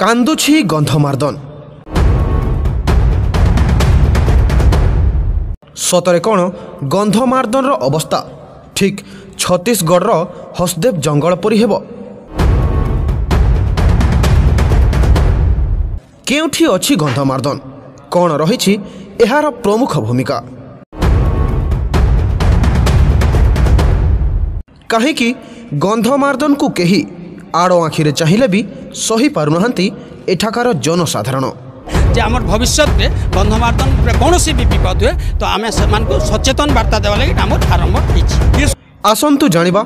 କାନ୍ଦୁଛି ଗନ୍ଧମାର୍ଦ୍ଦନ। ସତରେ କ'ଣ ଗନ୍ଧମାର୍ଦ୍ଦନର ଅବସ୍ଥା ଠିକ୍ ଛତିଶଗଡ଼ର ହସଦେବ ଜଙ୍ଗଲ ପରି ହେବ? କେଉଁଠି ଅଛି ଗନ୍ଧମାର୍ଦ୍ଦନ? କ'ଣ ରହିଛି ଏହାର ପ୍ରମୁଖ ଭୂମିକା? କାହିଁକି ଗନ୍ଧମାର୍ଦ୍ଦନକୁ କେହି ଆଡ଼ ଆଖିରେ ଚାହିଁଲେ ବି ସହି ପାରୁନାହାନ୍ତି ଏଠାକାର ଜନସାଧାରଣ? যে আমার ভবিষ্যতে গন্ধমার্দ্দন কৌশি বি বিপদ হুয়ে তো আমি সে সচেতন বার্তা দেওয়া লাগে আমার আরম্ভ হয়েছি। আসন্তু জানিবা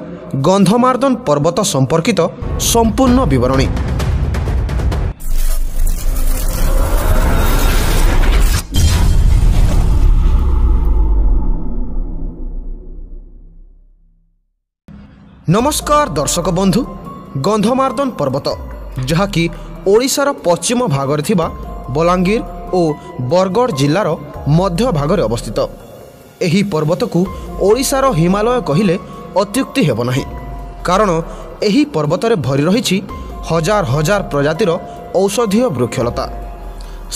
গন্ধমার্দ্দন পর্বত সম্পর্কিত সম্পূর্ণ বিবরণী। नमस्कार दर्शक बंधु, गंधमार्द्दन पर्वत जहाँकि ओडिशार पश्चिम भागरे थिबा बलांगीर और बरगढ़ जिल्लार मध्य भागरे अवस्थित। एही पर्वत को ओडिशार हिमालय कहिले अत्युक्ति हेब नाही, कारण एही पर्वत रे भरी रहिछि हजार हजार प्रजातिर औषधीय वृक्षलता।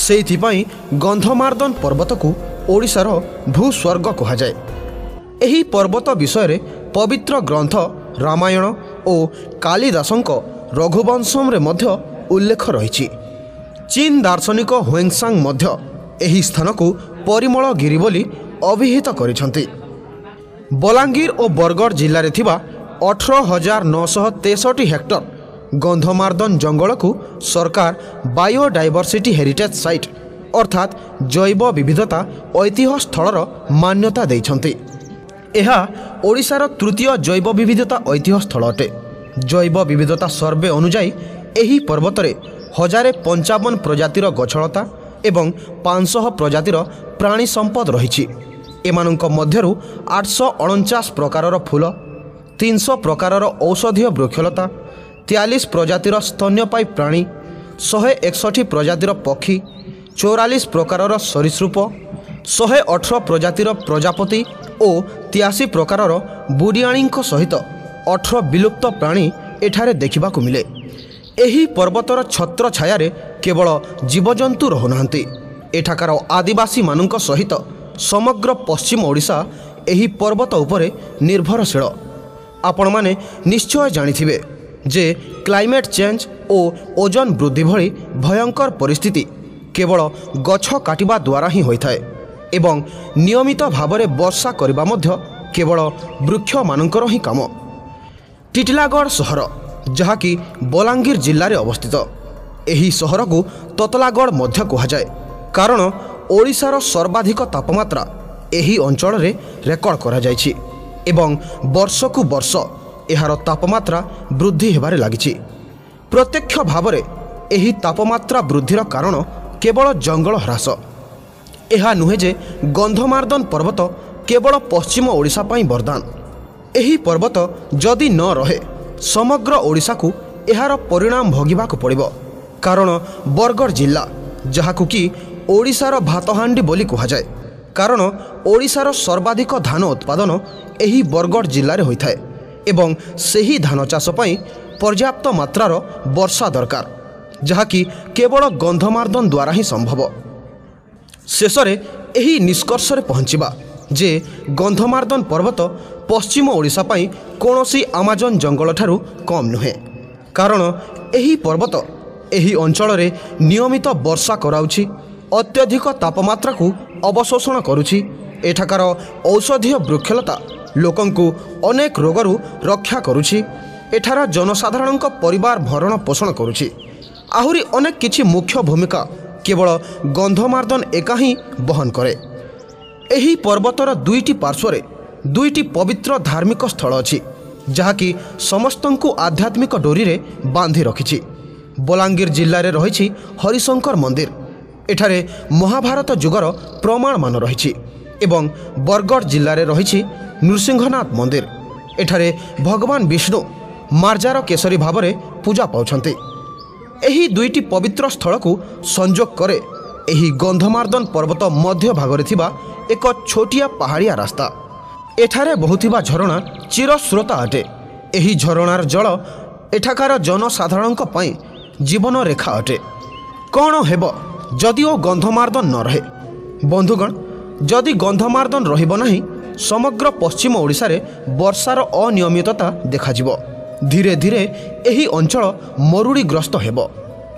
सेइथिपई गंधमार्द्दन पर्वत को ओडिशार भूस्वर्ग कहुए। एही पर्वत विषय रे पवित्र ग्रंथ रामायण और कालिदासंक रघुवंशम रे मध्य उल्लेख रही। चीन दार्शनिक ह्वेंगसांग मध्य एही स्थान को परिमल गिरी बोली अभिहित करिसंती। बलांगीर और बरगढ़ जिले में थिबा 18,963 हेक्टर गंधमार्द्दन जंगल को सरकार बायोडायवर्सिटी हेरिटेज साइट अर्थात जैव विविधता ऐतिह्य स्थलर मान्यता देइछंती। यह ओडिशार तृतीय जैव विविधता ऐतिह्य स्थल अटे। जैव विविधता सर्वे अनुजाई एही पर्वत रे 1055 प्रजातिर गछलता एवं 500 प्रजातिर प्राणी संपद रही। एमानंक मध्यरु 849 प्रकारर फूल, 300 प्रकारर औषधीय वृक्षलता, 43 प्रजातिर स्तन्यपायी प्राणी, 161 प्रजातिर पक्षी, 44 प्रकारर सरीसृप, 118 प्रजातिर प्रजापति और 83 प्रकारर बुढ़ियाणी सहित 18 विलुप्त प्राणी एठारे देखिबाकू मिले। एही पर्वतर छत्र छाया केवल जीवजंतु रहुनाहांती। एठाकार आदिवासी मानक सहित समग्र पश्चिम ओडिशा एही पर्वत उपरे निर्भरशील। आपण माने निश्चय जानिथिबे जे क्लाइमेट चेंज और ओजन वृद्धि भली भयंकर परिस्थिति केवल गछ काटिबा द्वारा ही होइथाए एवं नियमित भावरे वर्षा करिबा मध्य केवल वृक्ष मानकर ही काम। टिटिलागढ़ सहर जहाँकि बलांगीर जिले में अवस्थित, एही सहर को ततलागढ़ मध्य कहुए, कारण ओडिशार सर्वाधिक तापमात्रा एही अंचल रे रेकर्ड करा जायछि एवं वर्ष को वर्ष एहार तापमात्रा वृद्धि हेबारे लागिछि। प्रत्यक्ष भावरे एही तापमात्रा वृद्धिर कारण केवल जंगल ह्रास। यह नुहे जे गंधमार्द्दन पर्वत केवल पश्चिम ओडिशा पाई वरदान। एही पर्वत जदि न रहे समग्र ओडिशा को एहार परिणाम भोगिबाकू पड़िबो, कारण बरगढ़ जिला जहाकू कि ओडिशार भातहांडी बोली कहुए, कारण ओडिशार सर्वाधिक धान उत्पादन एही बरगढ़ जिले में होइथाए एवं सेही धान चाष पई पर्याप्त मात्रार वर्षा दरकार, जहाँकि केवल गंधमार्द्दन द्वारा ही संभव। शेषरे एही निष्कर्ष रे पहुँचवा जे गंधमार्द्दन पर्वत पश्चिम ओडिशा पाई कोनोसी आमाजन जंगल ठारू कम नुहे, कारण एही पर्वत एही अंचल रे नियमित वर्षा कराउछि, अत्यधिक तापमात्रा को अवशोषण करुछि। एठाकार औषधीय वृक्षलता लोकंकु अनेक रोगरू रक्षा करुछि। एठार जनसाधारण परिवार भरण पोषण करुछि। आहुरी अनेक किछि मुख्य भूमिका केवल गंधमार्द्दन एका ही बहन करे। एही पर्वतर दुईटी पार्श्वरे दुईटी पवित्र धार्मिक स्थल अछि, जहाँकि समस्तंकु आध्यात्मिक डोरी रे बांधि रखिछि। बलांगीर जिल्ला रे रहिछि हरिशंकर मंदिर, एठारे महाभारत जुगर प्रमाण मान रहिछि एवं बरगढ़ जिल्ला रे रहिछि नृसिंहनाथ मंदिर, एठारे भगवान विष्णु मार्जार केसरी भावरे पूजा पाउछन्ति। एही दुईटी पवित्र स्थल को संजोग करे एही गंधमार्द्दन पर्वत मध्य भागरे थिबा एक छोटिया पहाड़िया रास्ता। एठारे बहुथिबा झरणा चिरस्रोता अटे। एही झरणार जल एठाकार जनसाधारणक पई जीवन रेखा अटे। कौन हेब जदिओ गंधमार्दन न रहे? बंधुगण, जदि गंधमार्दन रहिब नाही समग्र पश्चिम ओडिशा रे वर्षार अनियमितता देखाजिब। धीरे धीरे एही अंचल मरुड़ीग्रस्त हेब।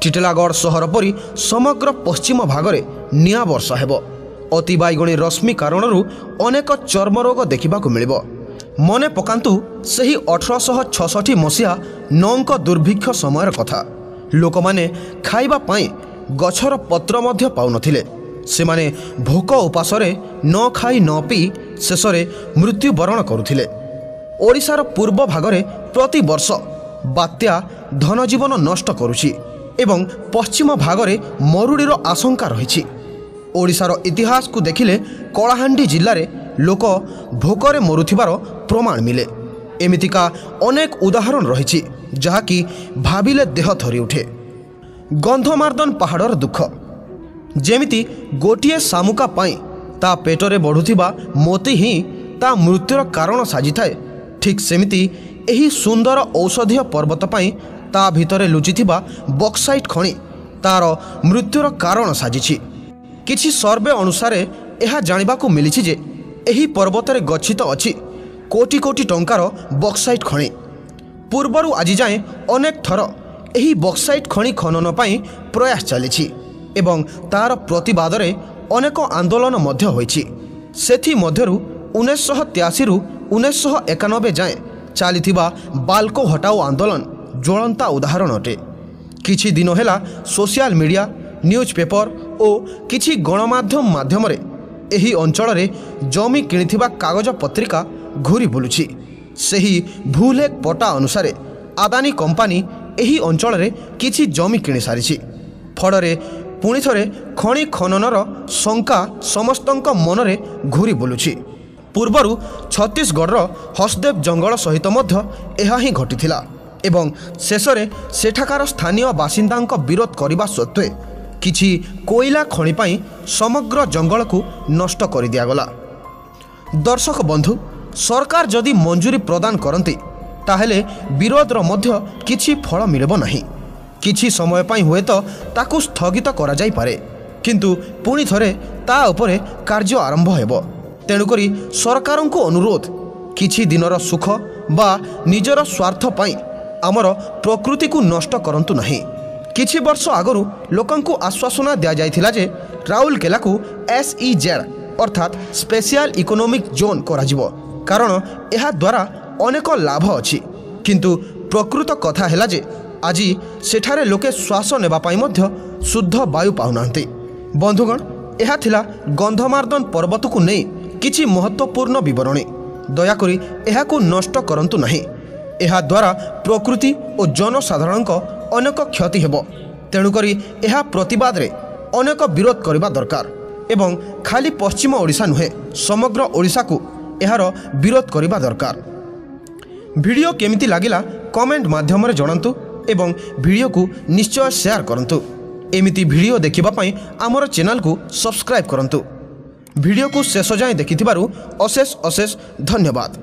टिटलागढ़ सहर परी समग्र पश्चिम भागरे निया वर्षा हेब। अतिबाइगणी रश्मि कारणरू अनेक चर्मरोग देखा मिलिब। मने पकांतु सही 1866 मसीहा नौंक दुर्भिक्ष समयर कथा। लोक माने खाइबा पाई गछर पत्र मध्य पाउनथिले। सेमाने भोक उपासरे न खाई न पी शेषरे मृत्युवरण करुथिले। ओडिशार पूर्व भागरे प्रति वर्ष बात्या धनजीवन नष्ट करुछि एवं पश्चिम भागरे मरुड़ीर आशंका रहिछि। ओडिशार इतिहास को देखिले कलाहांडी जिल्ला रे लोक भोकरे मरुथिबार प्रमाण मिले। एमितिका अनेक उदाहरण रहिछि जहाँकि भाबिले देह थरी उठे। गंधमार्दन पहाड़र दुख जेमिति गोटिए शामुका पाई ता पेटरे बढ़ुथिबा मोती ही ता मृत्युर कारण साजिथाए, ठीक सेमिति एही सुंदर औषधीय पर्वत पाई ता भितरे लुचिथिबा बक्साइट खଣି तार मृत्युर कारण साजिछि। किछि सर्वे अनुसारे यह जानिबाकू मिलिछि जे एही पर्वतरे गच्छित अछि कोटी कोटी टंकार बक्साइट खଣି। पूर्वरु आज जाए अनेक थर एही बक्साइट खଣି खनन पाई प्रयास चलिछि एवं तार प्रतिवादरे अनेक आंदोलन मध्य होइछि। सेथि मध्यरु 1983 रु 1991 जाए चलिथिबा बाल्को हटाओ आंदोलन ज्वलंता उदाहरण अटे। किछि दिन हेला सोशल मीडिया, न्यूज पेपर और किछि गणमाध्यम माध्यमरे एही अंचल रे जमी किणिथिबा कागज पत्रिका घूरी बुलुछि। सेही भूलेख पटा अनुसारे आदानी कंपानी एही अंचल रे किछि जमी किणी सारिछि। फड़रे पुणी थरे खଣି खननर शंका समस्तंक मनरे घूरी बुलुछि। पूर्वरु छत्तीसगढ़ हसदेव जंगल सहित मध्य एहा ही घटिथिला एवं शेषरे सेठाकार स्थानीय बासिंदांक विरोध करिबा सत्वे किछि कोइला खଣି पाई समग्र जंगल को नष्ट कर दियागला। दर्शक बंधु, सरकार जदि मंजूरी प्रदान करती ताहेले विरोधर मध्य किछि फल मिलबो नाही। किछि समय पाई हुए तो ताकू स्थगित करा जाई पारे, किंतु पुणी थरे ता उपरे कार्य आरंभ हेबो। तेणुकरी सरकारंको अनुरोध, किछि दिनर सुख बा निजर स्वार्थ पाई आमर प्रकृति को नष्ट करंतु नाही। किछि वर्ष आगरू लोकंकु आश्वासना दिया जाइथिला जे राउरकेला को SEZ अर्थात स्पेशल इकोनॉमिक जोन कराजिबो, कारण एहा द्वारा अनेक लाभ अछि। किंतु प्रकृत कथा हेला जे आज सेठारे लोके श्वास नेबा पाई मध्य शुद्ध वायु पाउनांती। बंधुगण, एहा थिला गंधमार्दन पर्वत को नहीं किछि महत्वपूर्ण विवरणी। दयाकरी एहाकु नष्ट करंतु नाही। एहा द्वारा प्रकृति और जनसाधारणक अनेक क्षति हेबो। तेणुकरी एहा प्रतिवाद रे अनेक विरोध करबा दरकार एवं खाली पश्चिम ओडिशा नुहे समग्र ओडिशा को एहार विरोध करबा दरकार। वीडियो केमिति लागिला कमेंट माध्यम रे जणांतु एवं वीडियो को निश्चय शेयर करंतु। एमिति वीडियो देखिबा पई हमर चैनल को सब्सक्राइब करंतु। वीडियो को शेष जाए देखिथिबारु अशेष अशेष धन्यवाद।